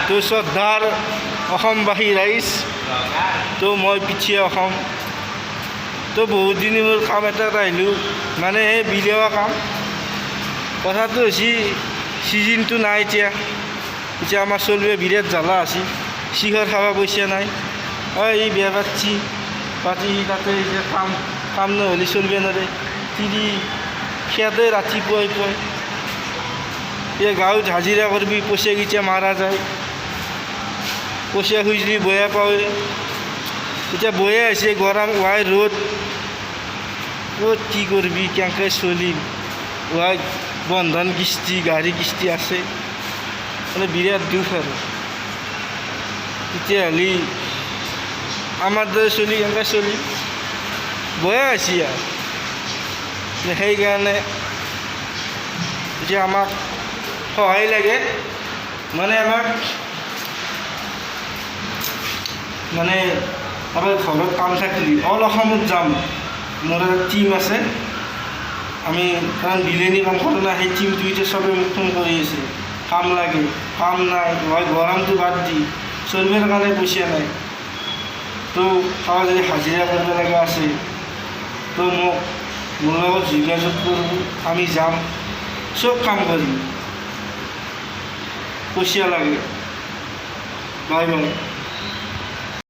তো শ্ৰদ্ধাৰ অসমবাসী ৰাইজ, তো মই পিঠিয়া অসম। তো বহুত দিন মোৰ কাম এটাত আহিলোঁ, মানে সেই বিলেৱা কাম। কথাটো হৈছে ছিজনটো নাই এতিয়া আমাৰ চলিয়ে বিৰাট জ্বালা আছে। চিহৰ খাব পইচা নাই, এই বিয়া পাতি তাতে এতিয়া কাম নহ'লে চলিব নোৱাৰে। তিৰি খেদে ৰাতিপুৱাই পুৱাই এই গাঁৱত হাজিৰা কৰিবি, পইচাকেইটা মাৰা যায়। পইচা খুজিলি বয়া পাৱে, এতিয়া বয়া আছে গৰম ৱাই ৰ'দ, ক'ত কি কৰিবি, কেনেকৈ চলিম। ৱাই বন্ধন কিস্তি, গাড়ী কিস্তি আছে, মানে বিৰাট দুখ আৰু। তেতিয়াহ'লে আমাৰ দৰে চলি কেনেকৈ চলিম, বয়া হৈছে আৰু। সেইকাৰণে এতিয়া আমাক সহায় লাগে, মানে আমাৰ ঘৰত কাম থাকিলে অল অসমত যাম। মোৰ এটা টিম আছে, আমি কাৰণ বিলেনি কাম কৰোঁ না, সেই টিমটো এতিয়া চবে মোক ফোন কৰি আছে, কাম লাগে, কাম নাই, মই গৰমটো বাদ দি চলিবৰ কাৰণে পইচা নাই। তো কাৰোবাৰ যদি হাজিৰা কৰিব লগা আছে তো মোৰ লগত যোগাযোগ কৰিব, আমি যাম, চব কাম কৰিম। পইচা লাগে, বাই বাই।